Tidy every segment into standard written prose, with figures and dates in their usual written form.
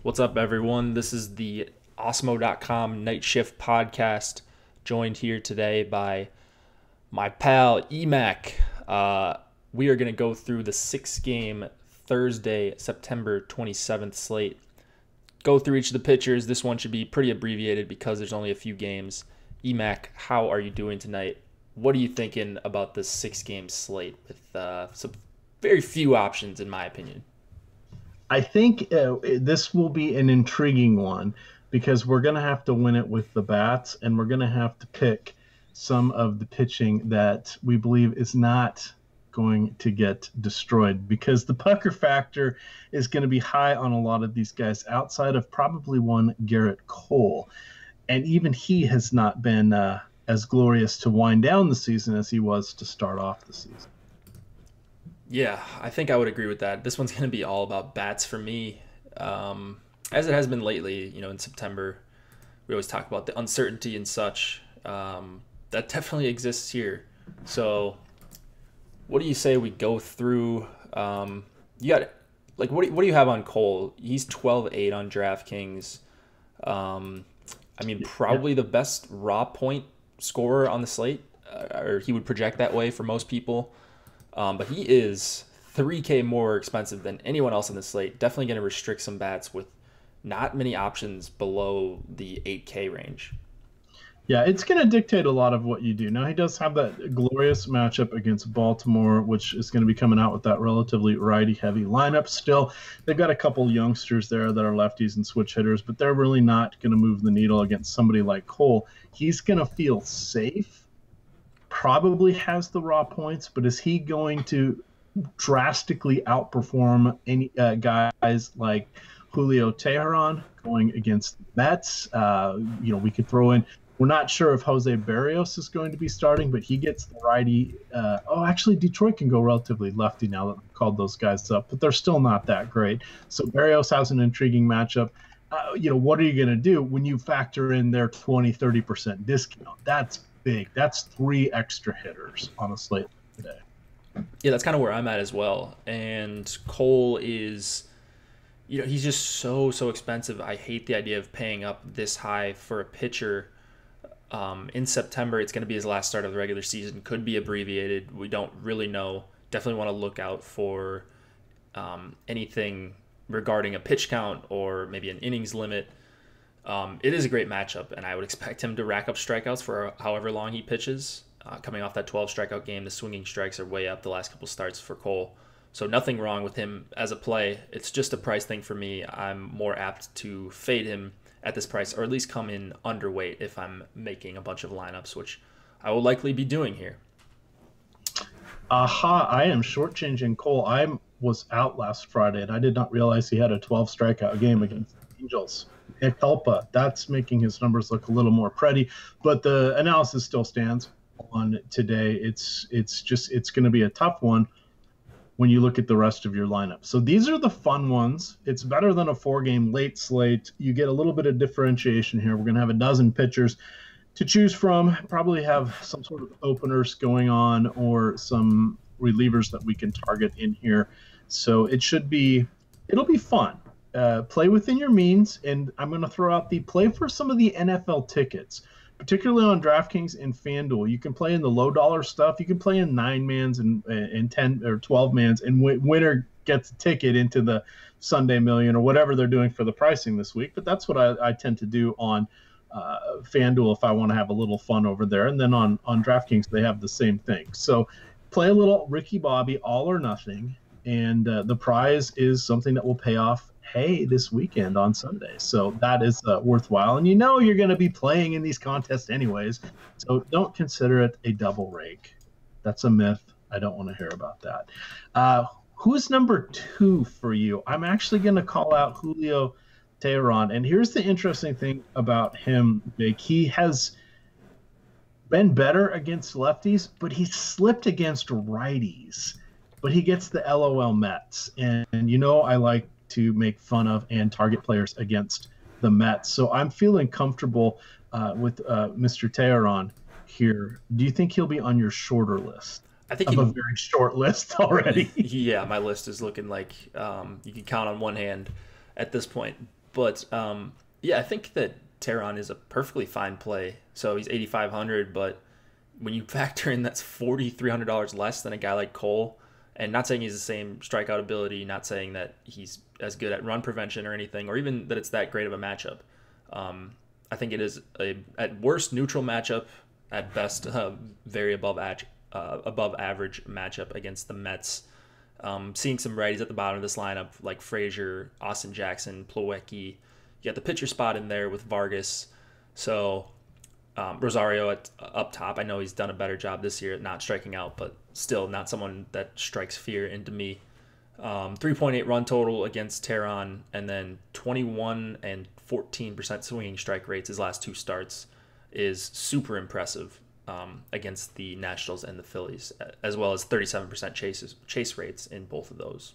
What's up, everyone? This is the Osmo.com Night Shift Podcast, joined here today by my pal Emac. We are going to go through the 6-game Thursday, September 27th slate. Go through each of the pitchers. This one should be pretty abbreviated because there's only a few games. Emac, how are you doing tonight? What are you thinking about this 6-game slate with some very few options, in my opinion? I think this will be an intriguing one because we're going to have to win it with the bats, and we're going to have to pick some of the pitching that we believe is not going to get destroyed, because the pucker factor is going to be high on a lot of these guys outside of probably one Garrett Cole. And even he has not been as glorious to wind down the season as he was to start off the season. Yeah, I think I would agree with that. This one's going to be all about bats for me, as it has been lately. In September, we always talk about the uncertainty and such. That definitely exists here. So, what do you say we go through? You got what do you have on Cole? He's 12-8 on DraftKings. Probably the best raw point scorer on the slate, or he would project that way for most people. But he is $3K more expensive than anyone else on the slate. Definitely going to restrict some bats with not many options below the 8K range. Yeah, it's going to dictate a lot of what you do. Now, he does have that glorious matchup against Baltimore, which is going to be coming out with that relatively righty-heavy lineup still. They've got a couple youngsters there that are lefties and switch hitters, but they're really not going to move the needle against somebody like Cole. He's going to feel safe. Probably has the raw points, but is he going to drastically outperform any guys like Julio Teheran going against the Mets? We could throw in. We're not sure if Jose Barrios is going to be starting, but he gets the righty. Actually, Detroit can go relatively lefty now that we've called those guys up, but they're still not that great. So Barrios has an intriguing matchup. What are you going to do when you factor in their 20-30% discount? That's big. That's 3 extra hitters on a slate today. Yeah, that's kind of where I'm at as well. And Cole is, he's just so expensive. I hate the idea of paying up this high for a pitcher. In September, it's going to be his last start of the regular season. Could be abbreviated. We don't really know. Definitely want to look out for anything regarding a pitch count or maybe an innings limit. It is a great matchup, and I would expect him to rack up strikeouts for however long he pitches. Coming off that 12 strikeout game, the swinging strikes are way up the last couple starts for Cole. So nothing wrong with him as a play. It's just a price thing for me. I'm more apt to fade him at this price, or at least come in underweight if I'm making a bunch of lineups, which I will likely be doing here. I am shortchanging Cole. I was out last Friday, and I did not realize he had a 12 strikeout game against the Angels. Culpa. That's making his numbers look a little more pretty, but the analysis still stands on today. It's going to be a tough one when you look at the rest of your lineup. So these are the fun ones. It's better than a 4-game late slate. You get a little bit of differentiation here. We're going to have a dozen pitchers to choose from, probably have some sort of openers going on or some relievers that we can target in here. So it'll be fun. Play within your means, and I'm going to throw out the play for some of the NFL tickets, particularly on DraftKings and FanDuel. You can play in the low dollar stuff. You can play in 9-mans and 10 or 12-mans, and winner gets a ticket into the Sunday Million or whatever they're doing for the pricing this week. But that's what I tend to do on FanDuel if I want to have a little fun over there. And then on DraftKings, they have the same thing. So play a little Ricky Bobby, all or nothing, and the prize is something that will pay off this weekend on Sunday. So that is worthwhile. And you're going to be playing in these contests anyways. So don't consider it a double rake. That's a myth. I don't want to hear about that. Who's number 2 for you? I'm actually going to call out Julio Teheran. And here's the interesting thing about him, Jake. He has been better against lefties, but he slipped against righties. But he gets the LOL Mets. And I like to make fun of and target players against the Mets. So I'm feeling comfortable with Mr. Teheran here. Do you think he'll be on your shorter list? I think a very short list already. Yeah, my list is looking like you can count on one hand at this point. But yeah, I think that Tehran is a perfectly fine play. So he's 8,500, but when you factor in that's $4,300 less than a guy like Cole, and not saying he's the same strikeout ability, not saying that he's as good at run prevention or anything, or even that it's that great of a matchup. I think it is at worst neutral matchup, at best very above average matchup against the Mets. Seeing some righties at the bottom of this lineup like Frazier, Austin Jackson, Plawecki. You got the pitcher spot in there with Vargas. So Rosario up top. I know he's done a better job this year at not striking out, but still not someone that strikes fear into me. 3.8 run total against Tehran, and then 21 and 14% swinging strike rates his last two starts is super impressive against the Nationals and the Phillies, as well as 37% chase rates in both of those.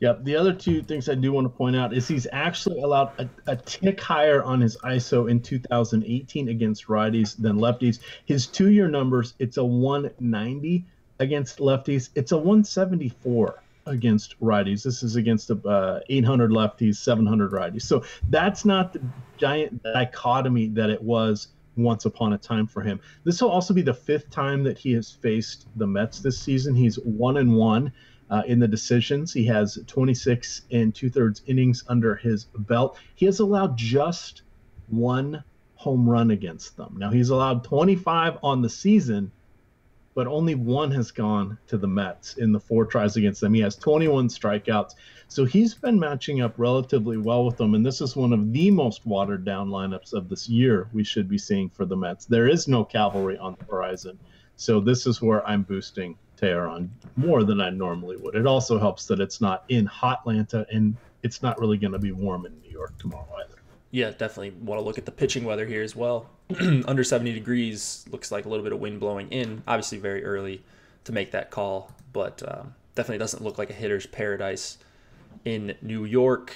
Yep. The other two things I do want to point out is he's actually allowed a tick higher on his ISO in 2018 against righties than lefties. His 2-year numbers, it's a 190 against lefties. It's a 174 against righties. This is against 800 lefties, 700 righties. So that's not the giant dichotomy that it was once upon a time for him. This will also be the 5th time that he has faced the Mets this season. He's 1-1. In the decisions. He has 26 and 2/3 innings under his belt. He has allowed just 1 home run against them. Now, he's allowed 25 on the season, but only 1 has gone to the Mets in the 4 tries against them. He has 21 strikeouts. So he's been matching up relatively well with them, and this is one of the most watered-down lineups of this year we should be seeing for the Mets. There is no cavalry on the horizon. So this is where I'm boosting Tehran more than I normally would. It also helps that it's not in Hotlanta, and it's not really going to be warm in New York tomorrow either. Yeah, definitely want to look at the pitching weather here as well. Under 70 degrees, looks like a little bit of wind blowing in. Obviously very early to make that call, but definitely doesn't look like a hitter's paradise in New York.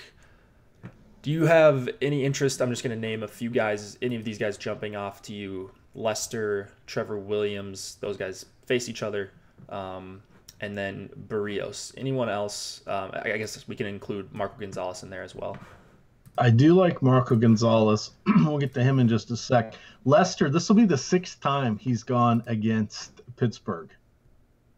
Do you have any interest? I'm just going to name a few guys, any of these guys jumping off to you. Lester, Trevor Williams, those guys face each other. And then Barrios. Anyone else? I guess we can include Marco Gonzalez in there as well. I do like Marco Gonzalez. We'll get to him in just a sec. Lester, this will be the 6th time he's gone against Pittsburgh.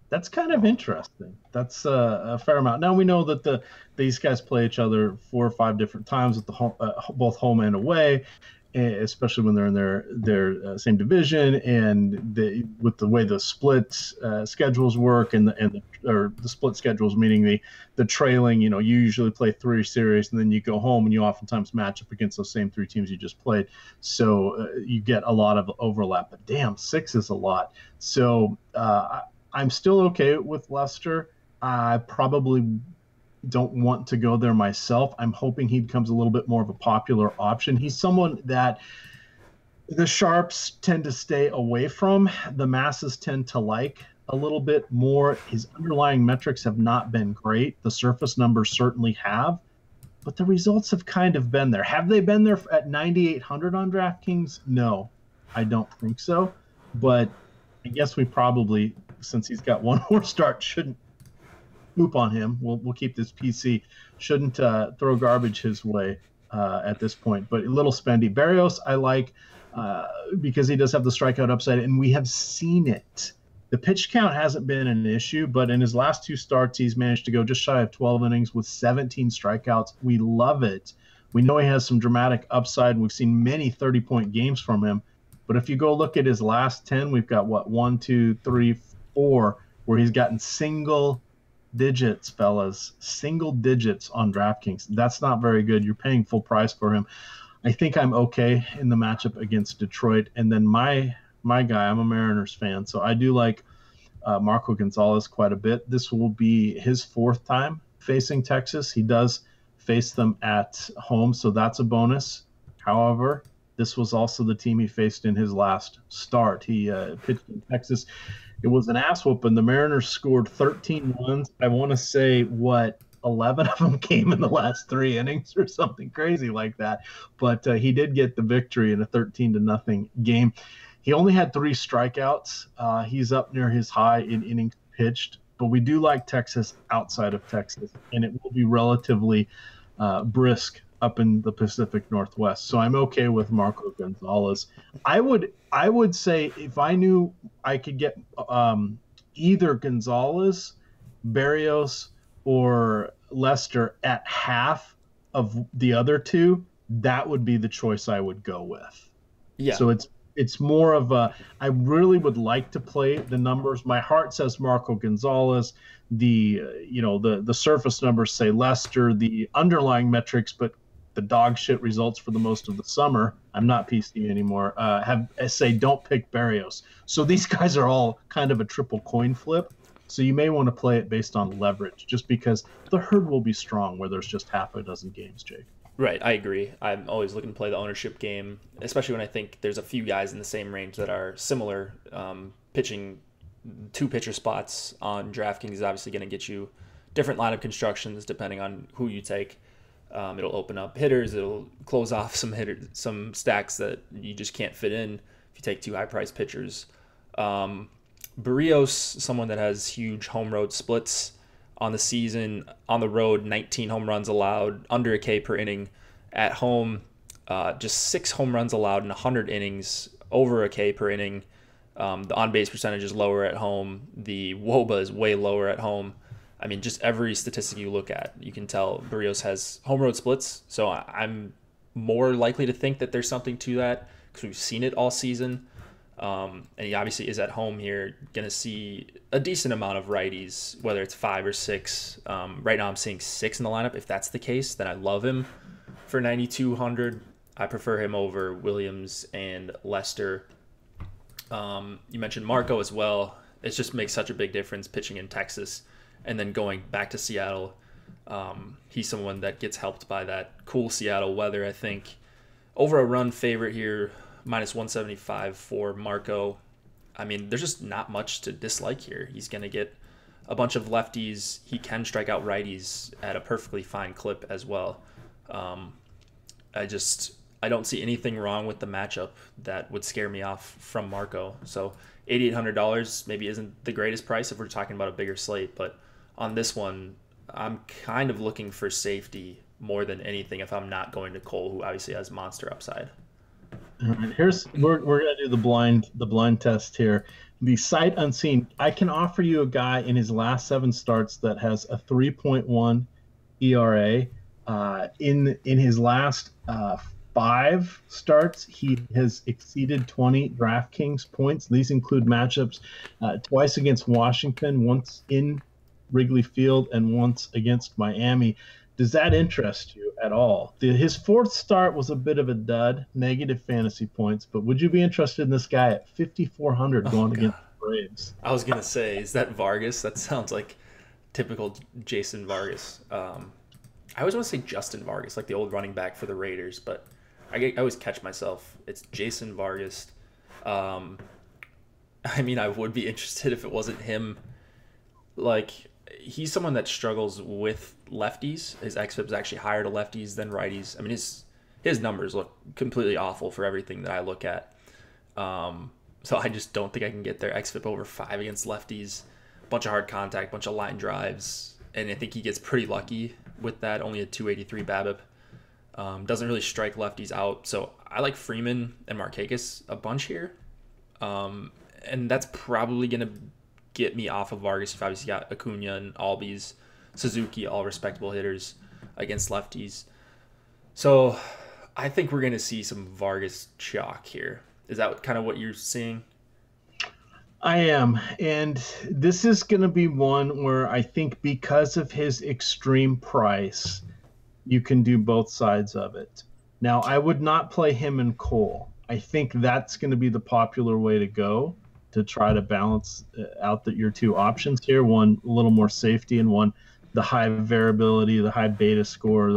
That's kind of interesting. That's a fair amount. Now we know that these guys play each other 4 or 5 different times at both home and away, especially when they're in their same division, and with the way the split schedules work, and the split schedules, meaning the trailing. You usually play 3 series, and then you go home, and you oftentimes match up against those same 3 teams you just played. So you get a lot of overlap. But damn, 6 is a lot. So I'm still okay with Lester. I probably don't want to go there myself. I'm hoping he becomes a little bit more of a popular option. He's someone that the sharps tend to stay away from. The masses tend to like a little bit more. His underlying metrics have not been great. The surface numbers certainly have, but the results have kind of been there. Have they been there at 9,800 on DraftKings? No, I don't think so. But I guess we probably, since he's got one more start, shouldn't poop on him. We'll keep this PC. Shouldn't throw garbage his way at this point. But a little spendy. Barrios I like because he does have the strikeout upside, and we have seen it. The pitch count hasn't been an issue, but in his last 2 starts, he's managed to go just shy of 12 innings with 17 strikeouts. We love it. We know he has some dramatic upside, and we've seen many 30-point games from him. But if you go look at his last 10, we've got, 1, 2, 3, 4, where he's gotten single digits, fellas, single digits on DraftKings. That's not very good. You're paying full price for him. I think I'm okay in the matchup against Detroit. And then my guy, I'm a Mariners fan, so I do like Marco Gonzalez quite a bit. This will be his 4th time facing Texas. He does face them at home, so that's a bonus. However, this was also the team he faced in his last start. He pitched in Texas. It was an ass whooping. The Mariners scored 13 runs. I want to say, 11 of them came in the last 3 innings or something crazy like that. But he did get the victory in a 13-0 game. He only had 3 strikeouts. He's up near his high in innings pitched. But we do like Texas outside of Texas, and it will be relatively brisk up in the Pacific Northwest. So I'm okay with Marco Gonzalez. I would say if I knew I could get either Gonzalez, Barrios, or Lester at half of the other two, that would be the choice I would go with. Yeah. So it's more of a I really would like to play the numbers. My heart says Marco Gonzalez. The surface numbers say Lester. The underlying metrics, but the dog shit results for the most of the summer. I'm not PC anymore. Have say don't pick Barrios. So these guys are all kind of a triple coin flip. So you may want to play it based on leverage, just because the herd will be strong where there's just half a dozen games, Jake. Right, I agree. I'm always looking to play the ownership game, especially when I think there's a few guys in the same range that are similar. Pitching two pitcher spots on DraftKings is obviously going to get you different lineup constructions depending on who you take. It'll open up hitters. It'll close off some stacks that you just can't fit in if you take two high-priced pitchers. Barrios, someone that has huge home road splits on the season. On the road, 19 home runs allowed, under a K per inning. At home, just 6 home runs allowed in 100 innings, over a K per inning. The on-base percentage is lower at home. The WOBA is way lower at home. I mean, just every statistic you look at, you can tell Barrios has home road splits. So I'm more likely to think that there's something to that because we've seen it all season. And he obviously is at home here, going to see a decent amount of righties, whether it's 5 or 6. Right now I'm seeing 6 in the lineup. If that's the case, then I love him for 9,200. I prefer him over Williams and Lester. You mentioned Marco as well. It just makes such a big difference pitching in Texas and then going back to Seattle. He's someone that gets helped by that cool Seattle weather, I think. Over a run favorite here, minus 175 for Marco. I mean, there's just not much to dislike here. He's going to get a bunch of lefties. He can strike out righties at a perfectly fine clip as well. I don't see anything wrong with the matchup that would scare me off from Marco. So $8,800 maybe isn't the greatest price if we're talking about a bigger slate, but on this one, I'm kind of looking for safety more than anything if I'm not going to Cole, who obviously has monster upside. All right, we're gonna do the blind test here. The sight unseen. I can offer you a guy in his last 7 starts that has a 3.1 ERA. In his last 5 starts, he has exceeded 20 DraftKings points. These include matchups twice against Washington, once in Wrigley Field, and once against Miami. Does that interest you at all? His 4th start was a bit of a dud, negative fantasy points, but would you be interested in this guy at 5,400 going against the Braves? I was going to say, is that Vargas? That sounds like typical Jason Vargas. I always want to say Justin Vargas, like the old running back for the Raiders, but I always catch myself. It's Jason Vargas. I mean, I would be interested if it wasn't him. Like, he's someone that struggles with lefties. His xFIP is actually higher to lefties than righties. I mean, his numbers look completely awful for everything that I look at. So I just don't think I can get their xFIP over 5 against lefties. Bunch of hard contact, bunch of line drives, and I think he gets pretty lucky with that. Only a 283 BABIP. Doesn't really strike lefties out. So I like Freeman and Markakis a bunch here. And that's probably going to get me off of Vargas. You've obviously got Acuna and Albies, Suzuki, all respectable hitters against lefties. So I think we're going to see some Vargas chalk here. Is that kind of what you're seeing? I am. And this is going to be one where I think because of his extreme price, you can do both sides of it. Now, I would not play him and Cole. I think that's going to be the popular way to go to try to balance out your 2 options here. One, a little more safety, and one, the high variability, the high beta score,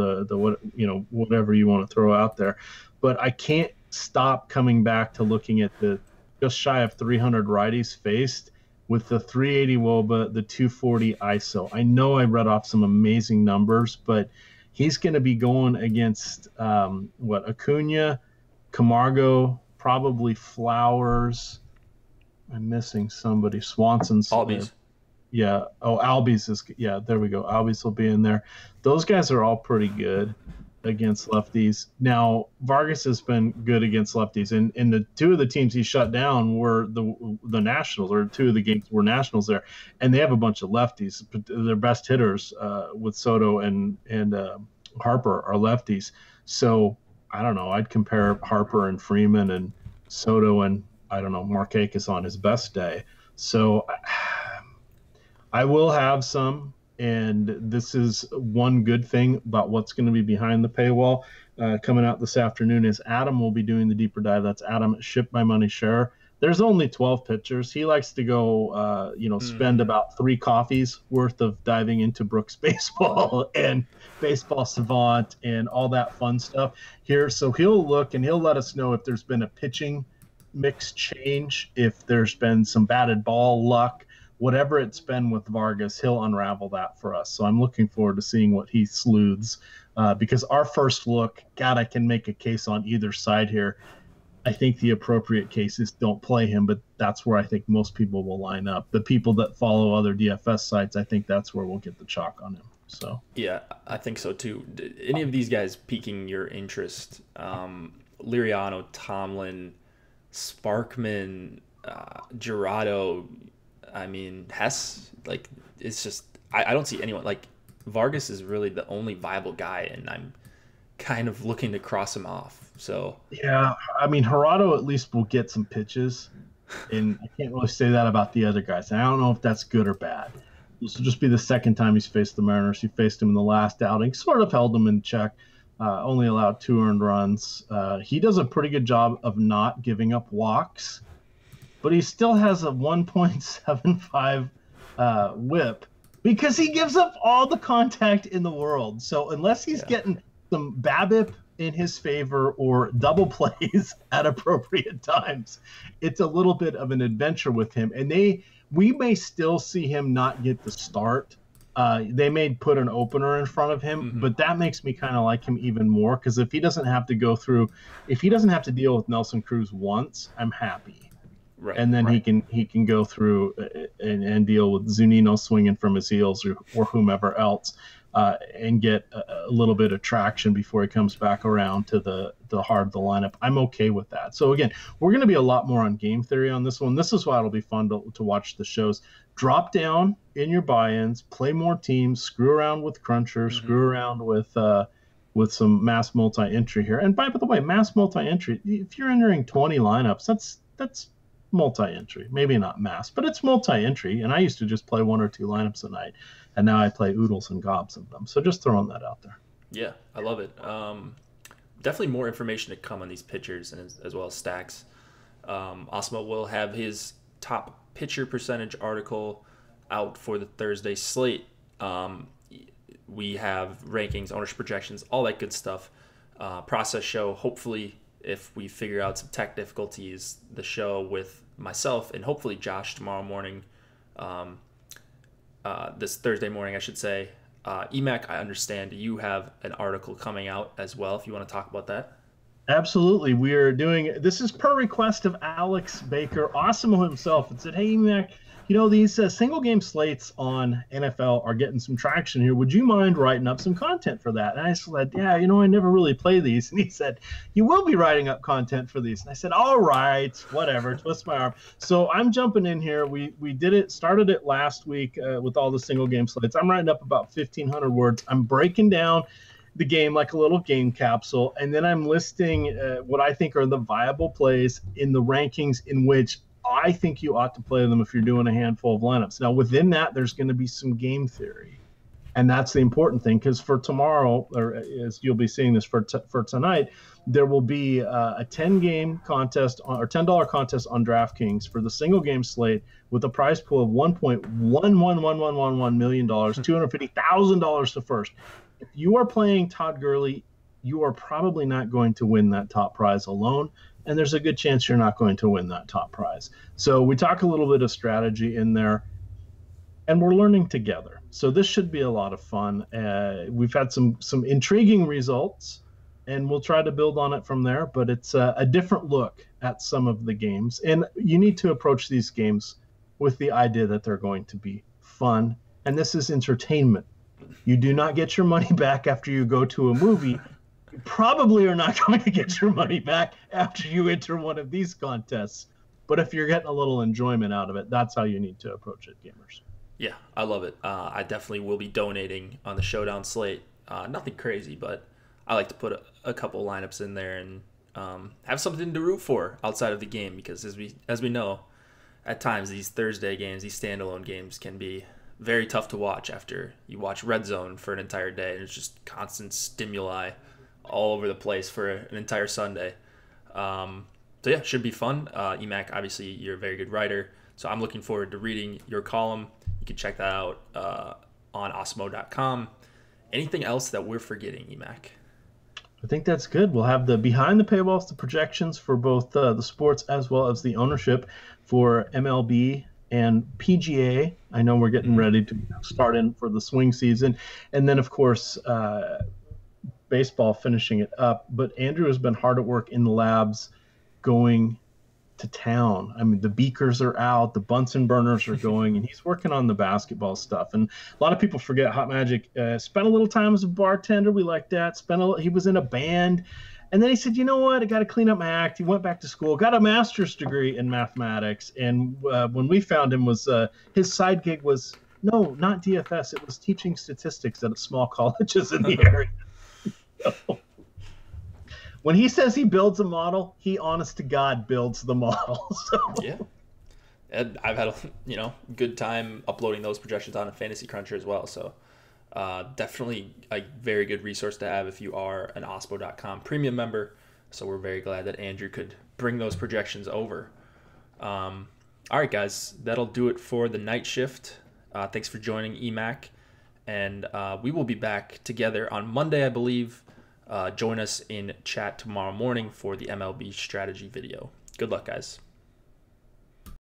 whatever you want to throw out there. But I can't stop coming back to looking at the just shy of 300 righties faced with the 380 WOBA, the 240 ISO. I know I read off some amazing numbers, but he's going to be going against Acuna, Camargo, probably Flowers. I'm missing somebody. Swanson's. Albies. Yeah. Oh, Albies is. Yeah, there we go. Albies will be in there. Those guys are all pretty good. against lefties. Now Vargas has been good against lefties, and the two of the teams he shut down were the Nationals, or two of the games were Nationals there, and they have a bunch of lefties. Their best hitters with Soto and Harper are lefties. So I don't know. I'd compare Harper and Freeman and Soto and I don't know Markakis on his best day. So I will have some, and this is one good thing about what's going to be behind the paywall coming out this afternoon is Adam will be doing the deeper dive. That's Adam Ship My Money Share. There's only 12 pitchers. He likes to go, spend about 3 coffees worth of diving into Brooks baseball and baseball savant and all that fun stuff here. So he'll look and he'll let us know if there's been a pitching mix change, if there's been some batted ball luck, whatever it's been with Vargas, he'll unravel that for us. So I'm looking forward to seeing what he sleuths because our first look, God, I can make a case on either side here. I think the appropriate cases don't play him, but that's where I think most people will line up. The people that follow other DFS sites, I think that's where we'll get the chalk on him. So yeah, I think so too. Any of these guys piquing your interest? Liriano, Tomlin, Sparkman, Gerardo, I mean, Hess, like, it's just, I don't see anyone, like, Vargas is really the only viable guy, and I'm kind of looking to cross him off. So yeah, I mean, Gerardo at least will get some pitches, and I can't really say that about the other guys. I don't know if that's good or bad. This will just be the second time he's faced the Mariners. He faced him in the last outing, sort of held them in check, only allowed 2 earned runs. He does a pretty good job of not giving up walks, but he still has a 1.75 whip because he gives up all the contact in the world. So unless he's getting some BABIP in his favor or double plays at appropriate times, it's a little bit of an adventure with him. And we may still see him not get the start. They may put an opener in front of him, but that makes me kind of like him even more because if he doesn't have to deal with Nelson Cruz once, I'm happy. Right, and then he can go through and deal with Zunino swinging from his heels or whomever else and get a little bit of traction before he comes back around to the heart of the lineup. I'm okay with that. So again, we're going to be a lot more on game theory on this one. This is why it'll be fun to watch the shows. Drop down in your buy-ins, play more teams, screw around with Cruncher, screw around with some mass multi-entry here. And by the way, mass multi-entry, if you're entering 20 lineups, that's multi-entry, maybe not mass, but it's multi-entry. And I used to just play 1 or 2 lineups a night, and now I play oodles and gobs of them. So just throwing that out there. Yeah, I love it. Definitely more information to come on these pitchers and as well as stacks. Osmo will have his top pitcher percentage article out for the Thursday slate. We have rankings, ownership projections, all that good stuff. Process show, hopefully, if we figure out some tech difficulties, the show with myself and hopefully Josh tomorrow morning, this Thursday morning, I should say. EMAC, I understand you have an article coming out as well, if you want to talk about that. Absolutely. We are doing, this is per request of Alex Baker, Osimo himself, and said, hey, EMAC, these single game slates on NFL are getting some traction here. Would you mind writing up some content for that? And I said, yeah, I never really play these. And he said, you will be writing up content for these. And I said, all right, whatever, twist my arm. So I'm jumping in here. We started it last week with all the single game slates. I'm writing up about 1,500 words. I'm breaking down the game like a little game capsule. And then I'm listing what I think are the viable plays in the rankings in which I think you ought to play them if you're doing a handful of lineups. Now, within that, there's going to be some game theory. And that's the important thing, because for tomorrow, or as you'll be seeing this for tonight, there will be a $10 contest or $10 contest on DraftKings for the single game slate with a prize pool of $1.111111 million, $250,000 to first. If you are playing Todd Gurley, you are probably not going to win that top prize alone. And there's a good chance you're not going to win that top prize. So we talk a little bit of strategy in there, and we're learning together. So this should be a lot of fun. We've had some intriguing results, and we'll try to build on it from there. But it's a different look at some of the games. And you need to approach these games with the idea that they're going to be fun. And this is entertainment. You do not get your money back after you go to a movie. You probably are not going to get your money back after you enter one of these contests. But if you're getting a little enjoyment out of it, that's how you need to approach it, gamers. Yeah, I love it. I definitely will be donating on the Showdown slate. Nothing crazy, but I like to put a couple lineups in there and have something to root for outside of the game, because as we know, at times these Thursday games, these standalone games, can be very tough to watch after you watch Red Zone for an entire day, and it's just constant stimuli all over the place for an entire Sunday. So yeah, should be fun. Emac, obviously you're a very good writer, so I'm looking forward to reading your column. You can check that out on osmo.com. Anything else that we're forgetting, Emac? I think that's good. We'll have the behind the paywalls, the projections for both the sports as well as the ownership for MLB and PGA. I know we're getting ready to start in for the swing season. And then, of course, baseball finishing it up. But Andrew has been hard at work in the labs going to town. I mean, the beakers are out, the Bunsen burners are going, and he's working on the basketball stuff. And a lot of people forget Hot Magic spent a little time as a bartender. We like that. He was in a band. And then he said, you know what? I got to clean up my act. He went back to school, got a master's degree in mathematics. And when we found him, his side gig was, no, not DFS. It was teaching statistics at small colleges in the area. So, when he says he builds a model, he honest to God builds the model. So. Yeah. And I've had a good time uploading those projections on a Fantasy Cruncher as well. So definitely a very good resource to have if you are an osmo.com premium member. So we're very glad that Andrew could bring those projections over. All right, guys, that'll do it for the night shift. Thanks for joining EMAC. And we will be back together on Monday, I believe. Join us in chat tomorrow morning for the MLB strategy video. Good luck, guys.